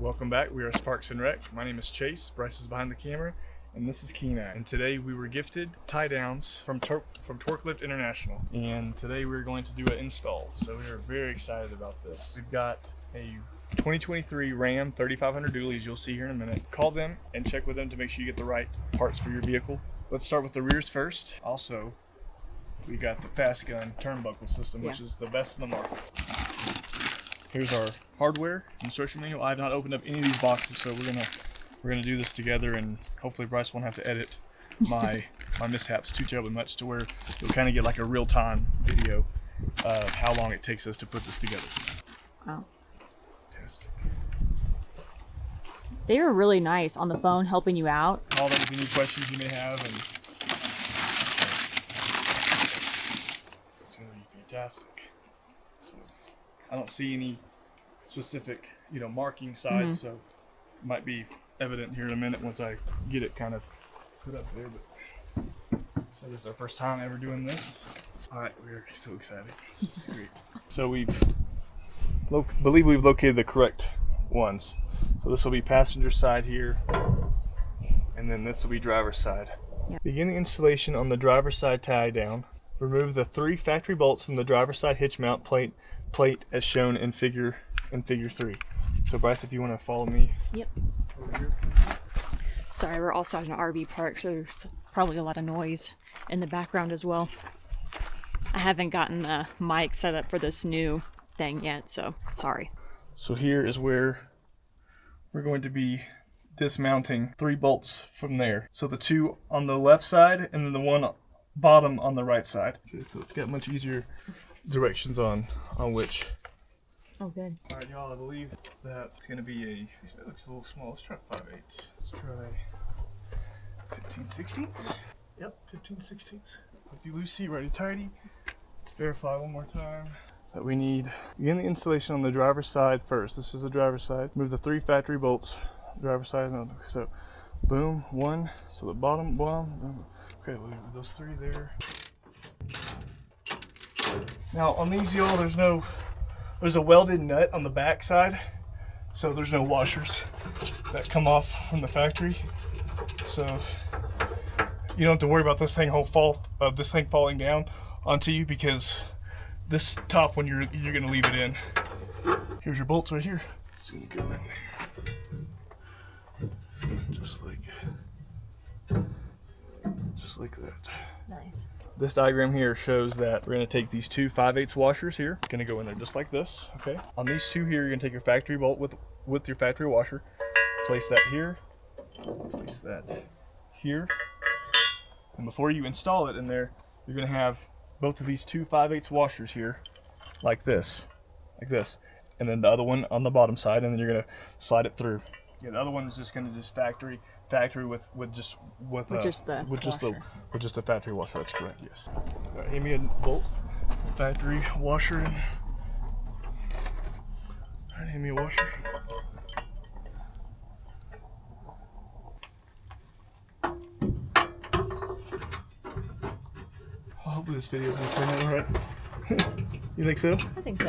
Welcome back. We are Sparks and Rec. My name is Chase. Bryce is behind the camera, and this is Kenai. And today we were gifted tie downs from Torklift International. And today we're going to do an install. So we are very excited about this. We've got a 2023 Ram 3500 dualies you'll see here in a minute. Call them and check with them to make sure you get the right parts for your vehicle. Let's start with the rears first. Also, we got the Fast Gun turnbuckle system, which is the best in the market. Here's our hardware instruction manual. I have not opened up any of these boxes, so we're gonna do this together, and hopefully Bryce won't have to edit my mishaps too terribly much, to where you'll kind of get like a real-time video of how long it takes us to put this together. Wow. Fantastic. They were really nice on the phone, helping you out. All that with any questions you may have, and this is gonna be fantastic. So I don't see any specific, marking sides, so it might be evident here in a minute once I get it kind of put up there. But so this is our first time ever doing this. All right, we're so excited. This is great. So believe we've located the correct ones. So this will be passenger side here, and then this will be driver's side. Yep. Begin the installation on the driver's side tie down. Remove the 3 factory bolts from the driver's side hitch mount plate as shown in figure 3. So Bryce, if you want to follow me. Yep. Over here. Sorry, we're also at an RV park, so there's probably a lot of noise in the background as well. I haven't gotten the mic set up for this new thing yet, so sorry. So here is where we're going to be dismounting 3 bolts from there. So the 2 on the left side and then the one bottom on the right side. Okay, so it's got much easier directions on which. Oh, good. All right, y'all, I believe that it's going to be that looks a little small. Let's try 5/8. Let's try 15/16. Yep, 15/16. With the loose seat ready tidy. Let's verify one more time that we need. Begin the installation on the driver's side first. This is the driver's side. Move the 3 factory bolts. Driver's side. So, boom, 1. So the bottom. Boom. Okay, we'll leave those 3 there. Now on these, y'all, there's a welded nut on the back side, so there's no washers that come off from the factory. So you don't have to worry about this thing falling down onto you, because this top one you're gonna leave it in. Here's your bolts right here. It's gonna go in there, just like that. Nice. This diagram here shows that we're going to take these 2 5/8 washers here. It's going to go in there just like this, okay? On these 2 here, you're going to take your factory bolt with your factory washer. Place that here. Place that here. And before you install it in there, you're going to have both of these 2 5/8 washers here, like this. And then the other one on the bottom side, and then you're going to slide it through. Yeah, the other one is just going to just factory with just the factory washer. That's correct. Yes. All right, give me a bolt, factory washer, and all right, give me a washer. Well, hopefully this video is gonna turn out all right. You think so? I think so.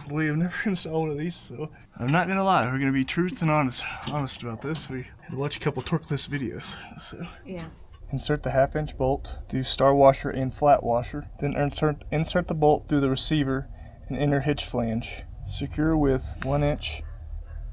We have never installed one of these, so I'm not gonna lie. We're gonna be truth and honest about this. We had to watch a couple Torklift videos, so Yeah. Insert the 1/2-inch bolt through star washer and flat washer. Then insert the bolt through the receiver and inner hitch flange. Secure with 1-inch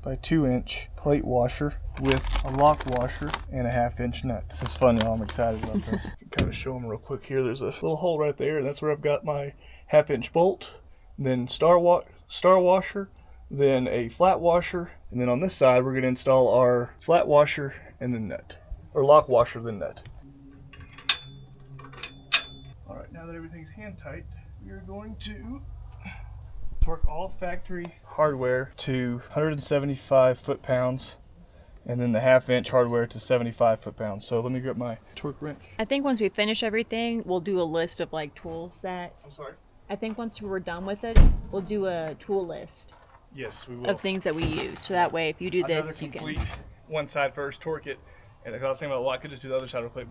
by 2-inch plate washer with a lock washer and a 1/2-inch nut. This is fun, y'all. I'm excited about this. I can kind of show them real quick here. There's a little hole right there, and that's where I've got my 1/2-inch bolt. Then star washer, then a flat washer, and then on this side we're going to install our flat washer and then nut, or lock washer then nut. All right, now that everything's hand tight, we are going to torque all factory hardware to 175 foot-pounds, and then the 1/2-inch hardware to 75 foot-pounds. So let me grab my torque wrench. I think once we finish everything, we'll do a list of tools that. I'm sorry. I think once we're done with it, we'll do a tool list Yes, we will. of things that we use. So that way, if you do I'd rather this, you complete can. one side first, torque it, and if I was thinking about, well, I could just do the other side real quick,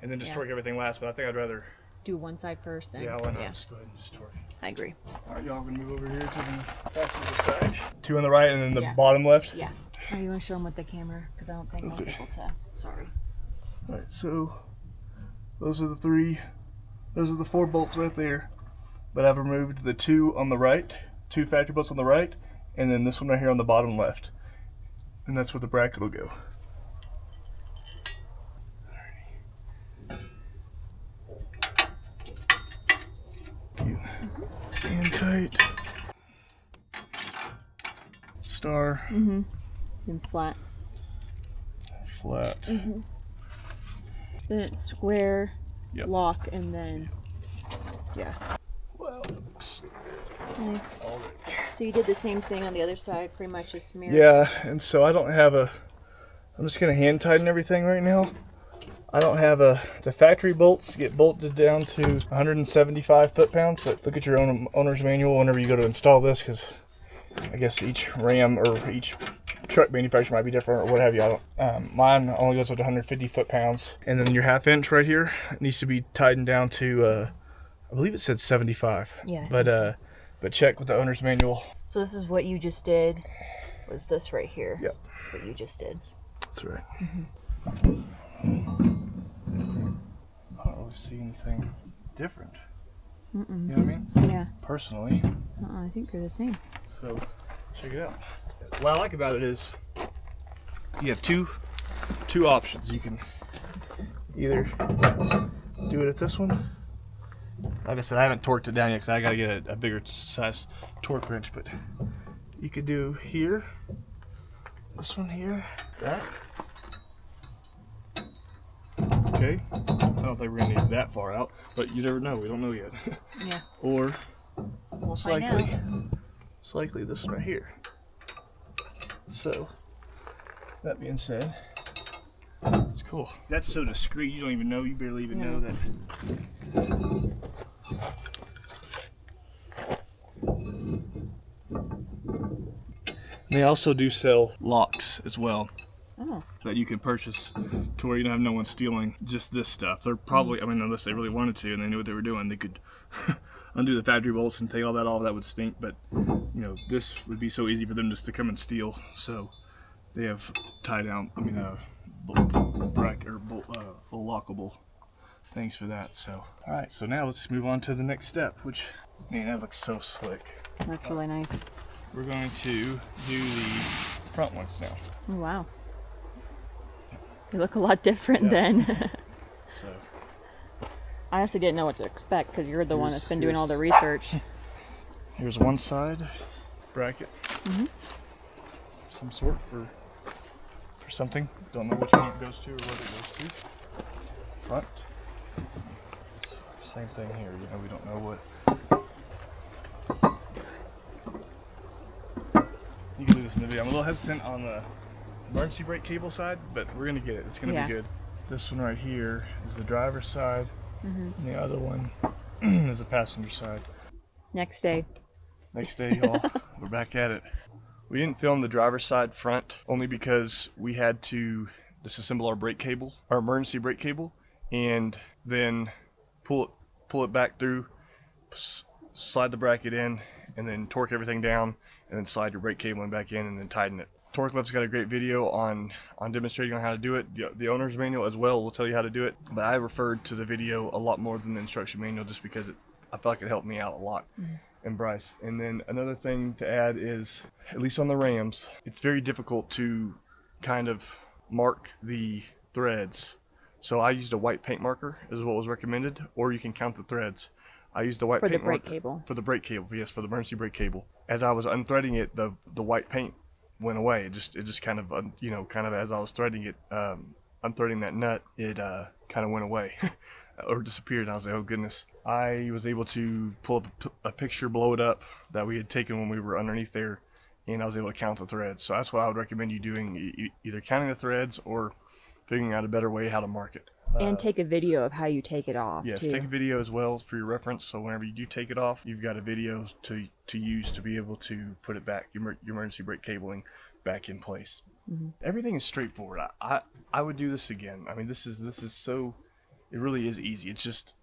and then just Yeah. torque everything last. But I think I'd rather. Do one side first, then. Yeah, why not? Just go ahead and just torque. I agree. All right, y'all, we're gonna move over here to the passenger side. 2 on the right, and then the Yeah. bottom left. Yeah. Oh, you want to show them with the camera? Because I don't think most people to. Sorry. All right, so those are the 3. Those are the 4 bolts right there. But I've removed the 2 on the right, 2 factory bolts on the right, and then this one right here on the bottom left. And that's where the bracket will go. And tight. Star. And flat. Flat. Then it's square, Yep. lock, and then. Yeah. Well, it looks Nice. all right. So you did the same thing on the other side, pretty much just mirror. Yeah, and so I don't have I'm just gonna hand tighten everything right now. I don't have the factory bolts get bolted down to 175 foot-pounds, but look at your own owner's manual whenever you go to install this, because I guess each Ram or each truck manufacturer might be different or what have you. I don't, mine only goes up to 150 foot-pounds, and then your 1/2 inch right here needs to be tightened down to I believe it said 75. Yeah, I But check with the owner's manual. So this is what you just did. Was this right here? Yep, What you just did. that's right. I don't really see anything different. You know what I mean? Yeah. Personally. I think they're the same. So check it out. What I like about it is you have two options. You can either do it at this one. Like I said, I haven't torqued it down yet because I got to get a bigger size torque wrench. But you could do here, this one here, that. Okay. I don't think we're gonna need that far out, but you never know. We don't know yet. Yeah. Or We'll most find likely, out. most likely this one right here. So, that being said, it's cool. That's so discreet, you don't even know, you barely even know that. They also do sell locks as well Oh. that you can purchase to where you don't have no one stealing just this stuff. They're probably, I mean, unless they really wanted to and they knew what they were doing, they could undo the factory bolts and take all that off. That would stink, but you know, this would be so easy for them just to come and steal. So they have tie down, bracket or lockable things for that. So, all right, so now let's move on to the next step, which, man, that looks so slick. That's really nice. We're going to do the front ones now. Oh, wow. They look a lot different then. So I honestly didn't know what to expect because you're the one Here's- that's been doing all the here's- research. here's one side bracket, some sort for something. Don't know which one it goes to or what it goes to. Front. Same thing here. You know, we don't know what. You can do this in the video. I'm a little hesitant on the emergency brake cable side, but we're gonna get it. It's gonna Yeah. be good. This one right here is the driver's side, and the other one is the passenger side. Next day. Next day, y'all, we're back at it. We didn't film the driver's side front only because we had to disassemble our brake cable, our emergency brake cable, and then pull it back through, slide the bracket in, and then torque everything down, and then slide your brake cable back in, and then tighten it. Torklift's got a great video on demonstrating on how to do it. The owner's manual as well will tell you how to do it, but I referred to the video a lot more than the instruction manual just because I felt like it helped me out a lot. And Bryce. And then another thing to add is, at least on the Rams, it's very difficult to kind of mark the threads. So I used a white paint marker is what was recommended, or you can count the threads. I used the white For the paint brake marker cable. for the brake cable. Yes, for the emergency brake cable. As I was unthreading it, the white paint went away. It just kind of kind of as I was threading it, unthreading that nut, it kind of went away or disappeared. I was like, oh goodness. I was able to pull up a picture, blow it up that we had taken when we were underneath there, and I was able to count the threads. So that's what I would recommend you doing, either counting the threads or figuring out a better way how to mark it. And take a video of how you take it off. Yes, too. take a video as well for your reference. So whenever you do take it off, you've got a video to use to be able to put it back, your emergency brake cabling back in place. Everything is straightforward. I would do this again. I mean, this is so, it really is easy. It's just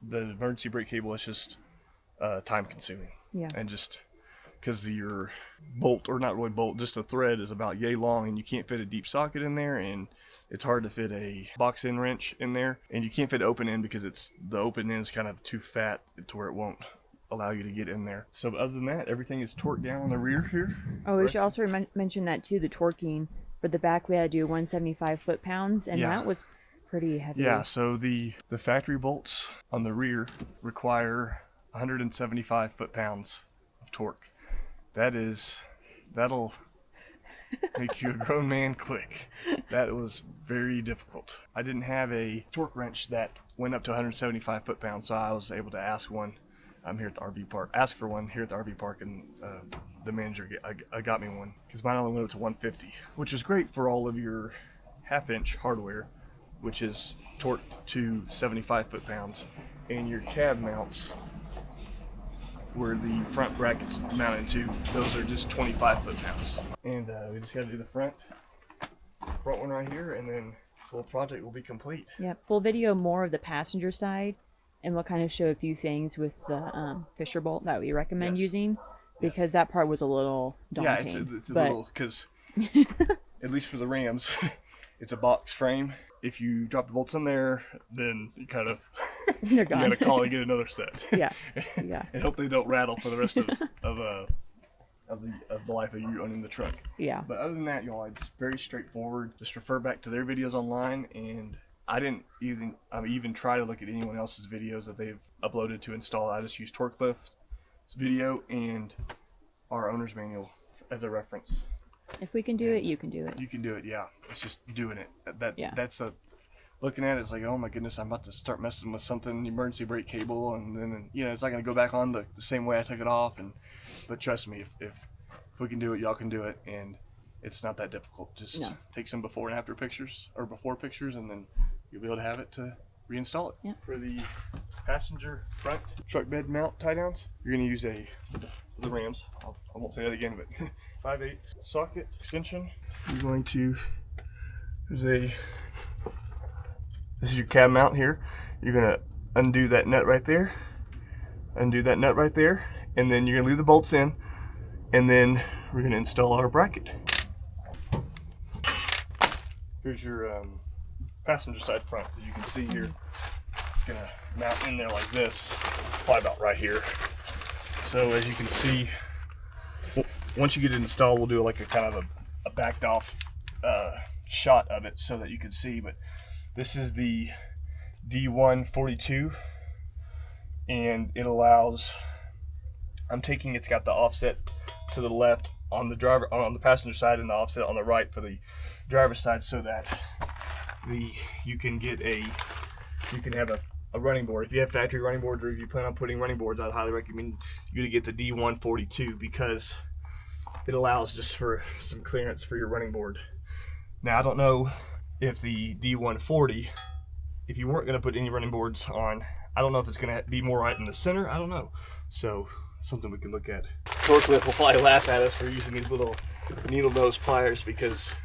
the emergency brake cable is just time consuming. Yeah. And just because your bolt, or not really bolt, just the thread is about yay long, and you can't fit a deep socket in there, and it's hard to fit a box end wrench in there, and you can't fit an open end because the open end is kind of too fat to where it won't allow you to get in there. So other than that, everything is torqued down on the rear here. Oh, we should also mention that too, the torquing. For the back, we had to do 175 foot-pounds, and that was pretty heavy. Yeah, so the factory bolts on the rear require 175 foot-pounds of torque. That'll make you a grown man quick. That was very difficult. I didn't have a torque wrench that went up to 175 foot-pounds, so I was able to ask one here at the RV park. Ask for one here at the RV park, and the manager got me one because mine only went up to 150, which is great for all of your half-inch hardware, which is torqued to 75 foot-pounds, and your cab mounts, where the front brackets mounted to, those are just 25 foot-pounds. And we just got to do the front one right here, and then this little project will be complete. Yeah, we'll video more of the passenger side, and we'll kind of show a few things with the Fisher bolt that we recommend using, because that part was a little daunting. Yeah, it's a little, because at least for the Rams, it's a box frame. If you drop the bolts in there, then you kind of they're gone. You gotta call and get another set. Yeah. And hope they don't rattle for the rest of the life of you owning the truck. Yeah. But other than that, y'all, it's very straightforward. Just refer back to their videos online, and I didn't even try to look at anyone else's videos that they've uploaded to install. I just used Torklift's video and our owner's manual as a reference. If we can do it, you can do it. You can do it, yeah. It's just doing it. That's looking at it, it's like, oh my goodness, I'm about to start messing with something, emergency brake cable, and then it's not going to go back on the same way I took it off. But trust me, if we can do it, y'all can do it, and it's not that difficult. Just take some before and after pictures, or before pictures, and then you'll be able to have it to reinstall it. Yeah. For the passenger front truck bed mount tie downs, you're going to use for the Rams, I won't say that again, but 5/8 socket extension. You're going to, this is your cab mount here. You're going to undo that nut right there, and then you're going to leave the bolts in, and then we're going to install our bracket. Here's your passenger side front. As you can see here, it's going to mount in there like this, probably about right here. So as you can see, once you get it installed, we'll do like a kind of a backed off shot of it so that you can see. But this is the D142, and it allows, it's got the offset to the left on the passenger side, and the offset on the right for the driver's side, so that you can have a running board. If you have factory running boards, or if you plan on putting running boards, I'd highly recommend you to get the D142, because it allows just for some clearance for your running board. Now, I don't know if the D140, if you weren't going to put any running boards on, I don't know if it's going to be more right in the center. I don't know. So, something we can look at. Torklift will probably laugh at us for using these little needle nose pliers, because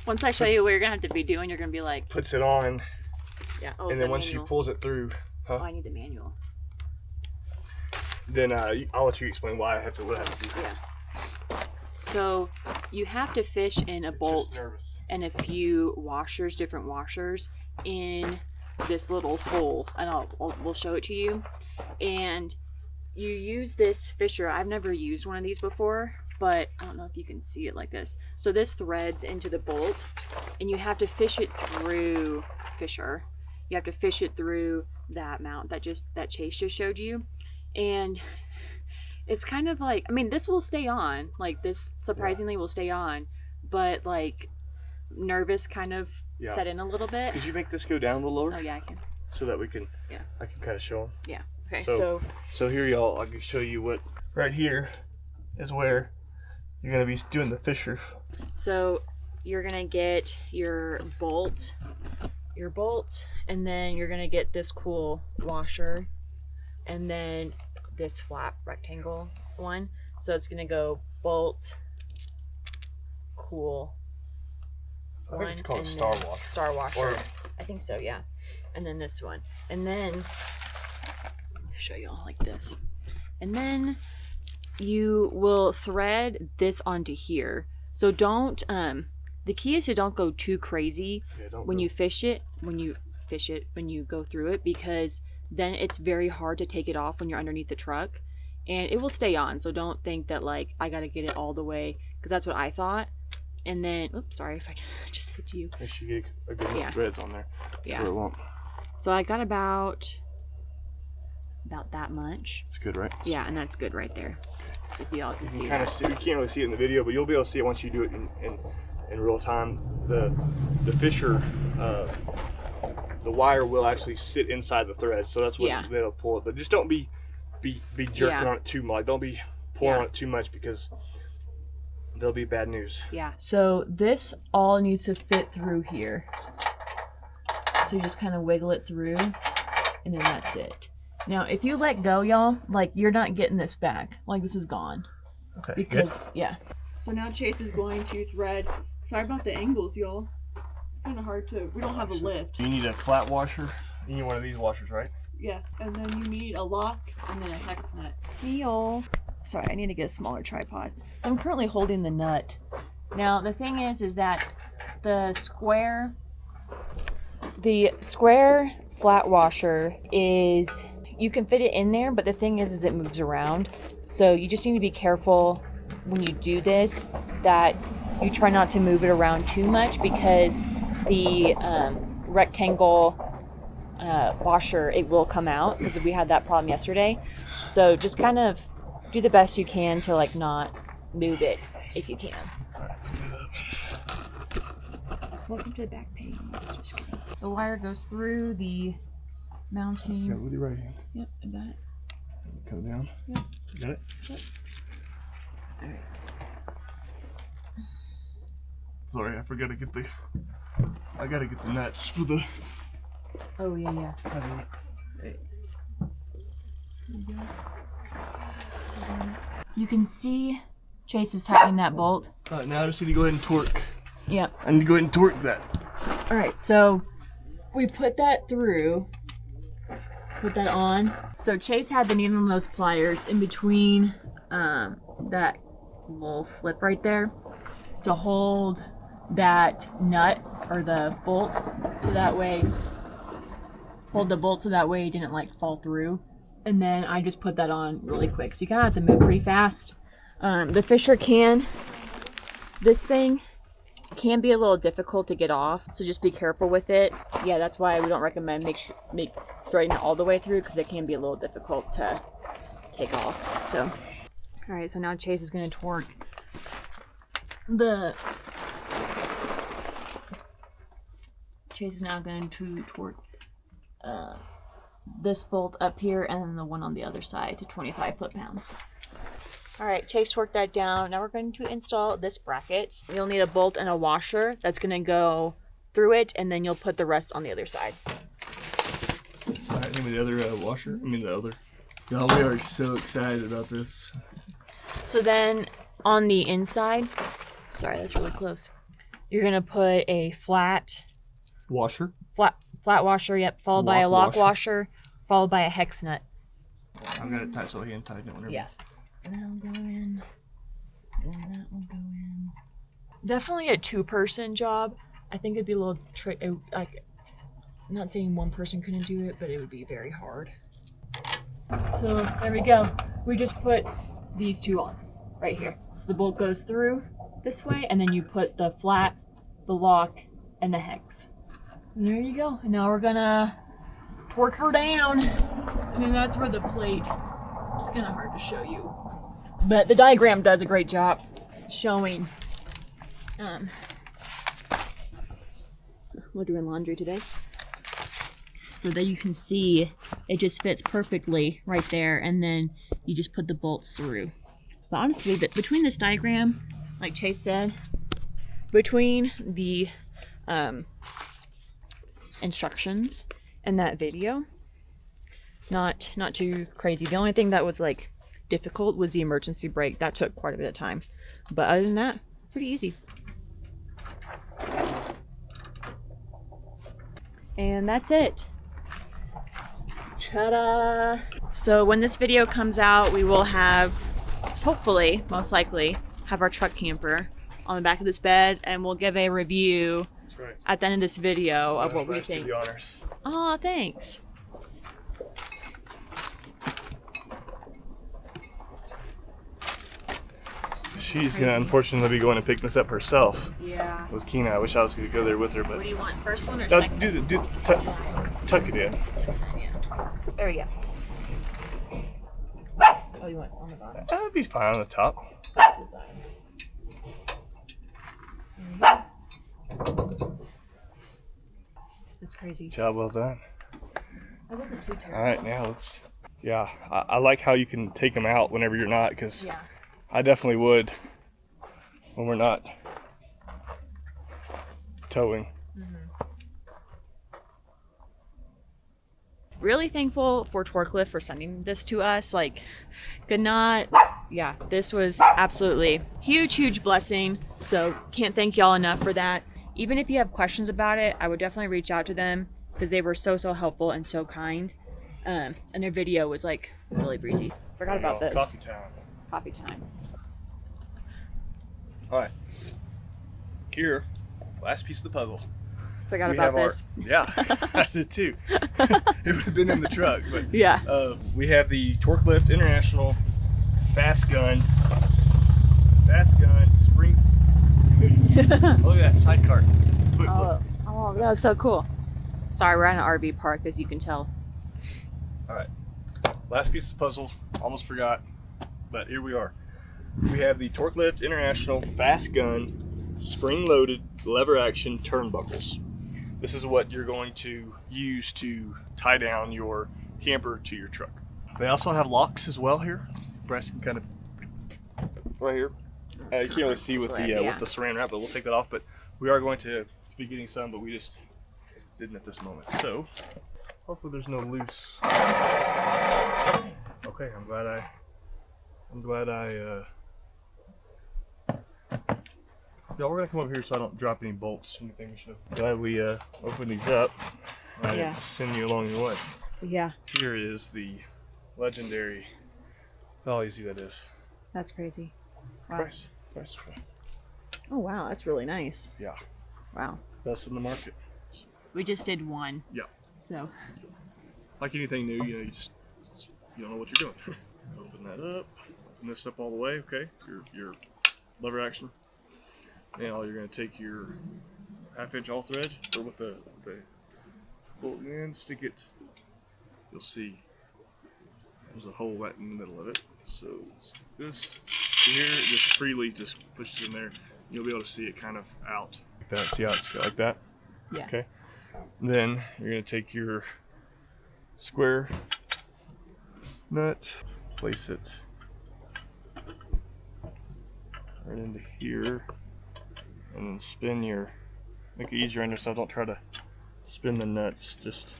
once I show you what you're going to have to be doing, you're going to be like, puts it on, yeah. And then once she pulls it through, Oh, I need the manual. Then I'll let you explain why I have to do. Yeah. So you have to fish in a bolt and a few washers, different washers, in this little hole, and we'll show it to you. And you use this fisher. I've never used one of these before, but I don't know if you can see it like this. So this threads into the bolt, and you have to fish it through fisher. You have to fish it through that mount that Chase just showed you. And it's kind of like, this will stay on, like this surprisingly will stay on, but like nervous kind of set in a little bit. Could you make this go down a little lower? Oh yeah, I can. So that we can, I can kind of show them. Yeah. Okay. So here, y'all, I can show you what right here is where you're gonna be doing the fisher. So you're gonna get your bolt your bolt, and then you're gonna get this cool washer, and then this flat rectangle one. So it's gonna go bolt, cool. I think it's called a star washer. Star washer. Or, I think so, yeah. And then this one. And then, let me show you all like this. And then you will thread this onto here. So don't, the key is to don't go too crazy when you go through it, because then it's very hard to take it off when you're underneath the truck. And it will stay on. So don't think that like, I got to get it all the way, because that's what I thought. And then, oops, sorry if I just hit you. Make sure you get a good enough threads on there. Yeah. It won't. So I got about that much. It's good, right? Yeah, and that's good right there. So if y'all can see kind that. of see, you can't really see it in the video, but you'll be able to see it once you do it in real time. The fisher, the wire will actually sit inside the thread, so that's what it'll pull it. But just don't be jerking on it too much. Don't be pulling on it too much, because there'll be bad news. Yeah. So this all needs to fit through here. So you just kind of wiggle it through, and then that's it. Now, if you let go, y'all, like, you're not getting this back. Like, this is gone. Okay. Because, So now Chase is going to thread. Sorry about the angles, y'all. Kind of hard to. We don't have a lift. You need a flat washer. You need one of these washers, right? Yeah, and then you need a lock and then a hex nut. Hey, y'all. Sorry, I need to get a smaller tripod. I'm currently holding the nut. Now, the thing is that the square flat washer is, you can fit it in there, but the thing is it moves around. So you just need to be careful when you do this, that you try not to move it around too much, because the rectangle washer, it will come out, because we had that problem yesterday. So just kind of do the best you can to like not move it if you can. Welcome to the back pains. Just kidding. The wire goes through the mounting. Yeah, with your right hand. Yep, I got it. Come down. Yep. You got it? Yep. All right. Sorry, I forgot to get the. I gotta get the nuts for the. Oh yeah. Right. So you can see Chase is tightening that bolt. All right, now I just need to go ahead and torque. Yep. I need to go ahead and torque that. All right, so we put that through. Put that on. So Chase had the needle nose pliers in between that little slip right there to hold that nut or the bolt, so that way, hold the bolt so that way it didn't like fall through. And then I just put that on really quick. So you kind of have to move pretty fast. The fisher this thing can be a little difficult to get off, so just be careful with it. Yeah, that's why we don't recommend threading it all the way through, because it can be a little difficult to take off. So, all right, so now Chase is going to torque this bolt up here, and then the one on the other side to 25 foot-pounds. All right, Chase torqued that down. Now we're going to install this bracket. You'll need a bolt and a washer that's going to go through it, and then you'll put the rest on the other side. All right, the other washer. the other. Y'all, we are so excited about this. So then on the inside, sorry, that's really close. You're going to put a flat Washer? Flat washer, yep, followed by a lock washer, followed by a hex nut. I've got it tight so I can tighten it whenever. Yeah. That'll go in. Then that will go in. Definitely a two-person job. I think it'd be a little tricky. Like, I'm not saying one person couldn't do it, but it would be very hard. So there we go. We just put these two on right here. So the bolt goes through this way, and then you put the flat, the lock, and the hex. And there you go. And now we're gonna torque her down. And then that's where the plate. It's kind of hard to show you, but the diagram does a great job showing. We're doing laundry today, so that you can see it just fits perfectly right there, and then you just put the bolts through. But honestly, between this diagram, like Chase said, between the instructions in that video. Not too crazy. The only thing that was like difficult was the emergency brake. That took quite a bit of time. But other than that, pretty easy. And that's it. Ta-da! So when this video comes out, we will have, hopefully, most likely, have our truck camper on the back of this bed, and we'll give a review at the end of this video of what we think. Do the honors. Aw, thanks. She's gonna unfortunately be going to pick this up herself. Yeah. With Keena. I wish I was gonna go there with her, but What do you want? First one or second? Tuck it in. There we go. Oh, you want on the bottom? That'd be fine on the top. That's crazy. Job well done. That wasn't too terrible. All right, now let's. Yeah, I like how you can take them out whenever you're not, because Yeah. I definitely would when we're not towing. Really thankful for Torklift for sending this to us. Like, could not. Yeah, this was absolutely huge blessing. So can't thank y'all enough for that. Even if you have questions about it, I would definitely reach out to them because they were so helpful and so kind. And their video was like really breezy. Forgot about this. Coffee time. Coffee time. All right. Here, last piece of the puzzle. Forgot about this. Yeah, I did too. It would have been in the truck, but Yeah. We have the Torklift International Fast Gun Spring. Look at that sidecar. Look. Oh, that's so cool. Sorry, we're at an RV park, as you can tell. All right, last piece of the puzzle. Almost forgot, but here we are. We have the Torklift International Fast Gun spring-loaded lever action turnbuckles. This is what you're going to use to tie down your camper to your truck. They also have locks as well here. Bryce can kind of right here. You can't really see with the with the saran wrap, but we'll take that off. But we are going to be getting some, but we just didn't at this moment. So hopefully there's no loose. Okay, I'm glad I. Yeah, we're gonna come over here so I don't drop any bolts or anything. Glad we opened these up. I Yeah. send you along the way. Yeah, Here is the legendary. How easy that is. that's crazy. Wow. Price. Oh, wow, that's really nice. Yeah, Wow. best in the market. We just did one. Yeah, So, like anything new, you don't know what you're doing. Open that up. Open this up all the way. Okay, your lever action. Now you're going to take your 1/2 inch all thread, or with the bolt in, stick it. You'll see there's a hole right in the middle of it. So stick this here, just freely just push it in there. You'll be able to see it kind of out like that. See how it's like that? yeah. Okay. Then you're going to take your square nut, place it right into here, and then spin make it easier on yourself. Don't try to spin the nuts, just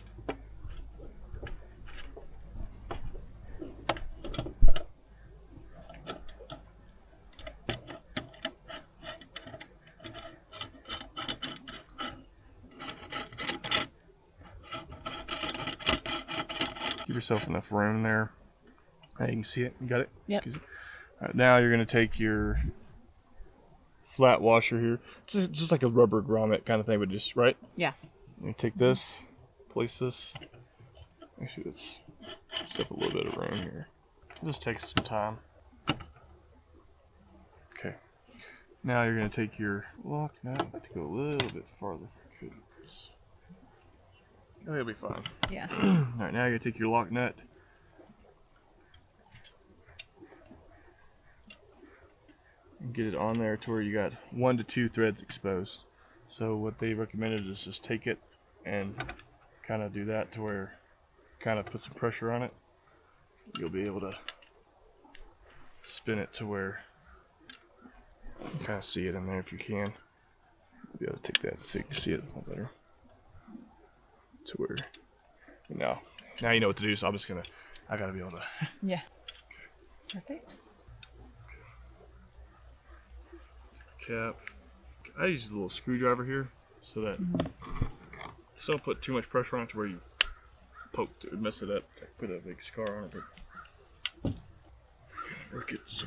give yourself enough room there. Now you can see it. You got it? Yep. All right, now you're going to take your flat washer here, just like a rubber grommet kind of thing, but just right. Yeah. You take this, place this. Actually, let's just have a little bit of room here. It just takes some time. Okay. Now you're going to take your lock nut. I'd like to go a little bit farther if I could with this. Oh, it'll be fine. Yeah. All right, now you're going to take your lock nut. And get it on there to where you got 1 to 2 threads exposed. So what they recommended is just take it and kind of do that to where kind of put some pressure on it. You'll be able to spin it to where you kind of see it in there if you can. You'll be able to take that so you can see it a little better. to where, now you know what to do. So I'm just gonna, I gotta be able to. Yeah. Perfect. Cap. I use a little screwdriver here so that just don't put too much pressure on it to where you poke it, mess it up, put a big scar on it. But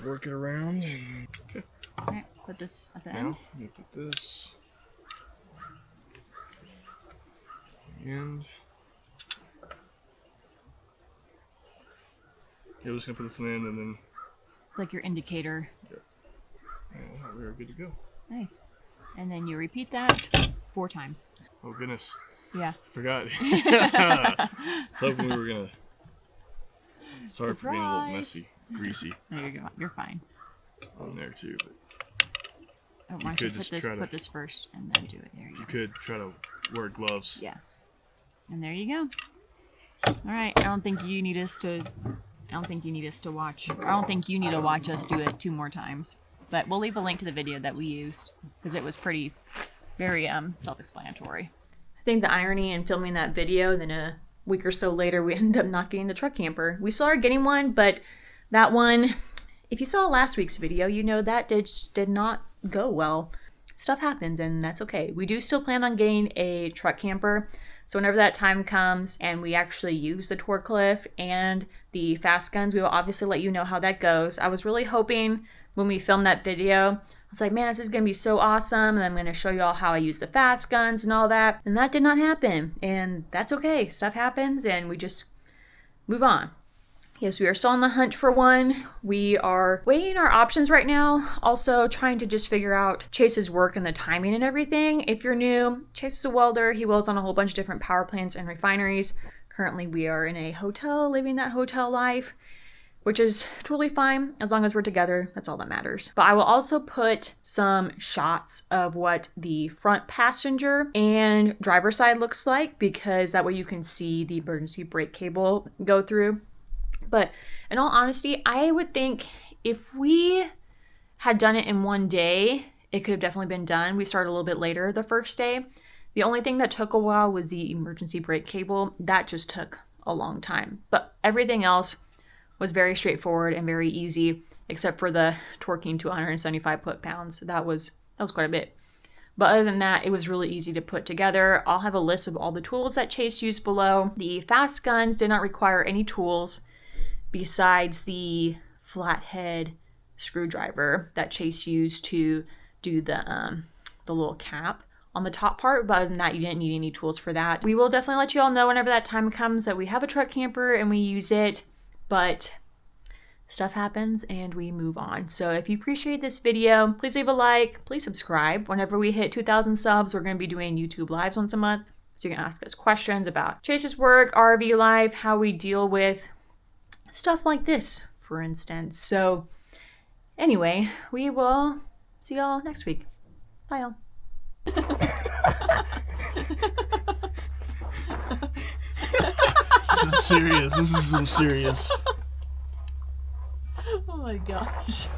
work it around. Okay. All right, put this at the end. Now I'm gonna put this and we're just gonna put this in and then It's like your indicator. and we're good to go. Nice. And then you repeat that 4 times. Oh goodness. Yeah. Forgot. So hoping we were gonna. Sorry for being a little messy, greasy. There you go. You're fine. On there too, but Oh, why don't you put this first and then do it. There you go. you could try to wear gloves. Yeah. And there you go. All right. I don't think you need us to watch. I don't think you need to watch us do it 2 more times. But we'll leave a link to the video that we used because it was very self-explanatory. I think the irony in filming that video, then a week or so later, we ended up not getting the truck camper. We still are getting one, but that one, if you saw last week's video, you know that did not go well. Stuff happens, and that's okay. We do still plan on getting a truck camper. So whenever that time comes and we actually use the Torklift and the fast guns, we will obviously let you know how that goes. I was really hoping when we filmed that video, I was like, man, this is going to be so awesome. And I'm going to show you all how I use the fast guns and all that. And that did not happen. And that's okay. Stuff happens and we just move on. Yes, we are still on the hunt for one. We are weighing our options right now. Also trying to just figure out Chase's work and the timing and everything. If you're new, Chase is a welder. He welds on a whole bunch of different power plants and refineries. Currently, we are in a hotel, living that hotel life, which is totally fine. As long as we're together, that's all that matters. But I will also put some shots of what the front passenger and driver side looks like because that way you can see the emergency brake cable go through. But in all honesty, I would think if we had done it in one day, it could have definitely been done. We started a little bit later the first day. The only thing that took a while was the emergency brake cable. That just took a long time. But everything else was very straightforward and very easy, except for the torquing to 175 foot-pounds. That was quite a bit. But other than that, it was really easy to put together. I'll have a list of all the tools that Chase used below. The fast guns did not require any tools besides the flathead screwdriver that Chase used to do the little cap on the top part. But other than that, you didn't need any tools for that. We will definitely let you all know whenever that time comes that we have a truck camper and we use it, but stuff happens and we move on. So if you appreciate this video, please leave a like, please subscribe. Whenever we hit 2,000 subs, we're going to be doing YouTube lives once a month. So you can ask us questions about Chase's work, RV life, how we deal with stuff like this, for instance. So anyway, we will see y'all next week. Bye, y'all. This is serious. This is some serious. Oh my gosh.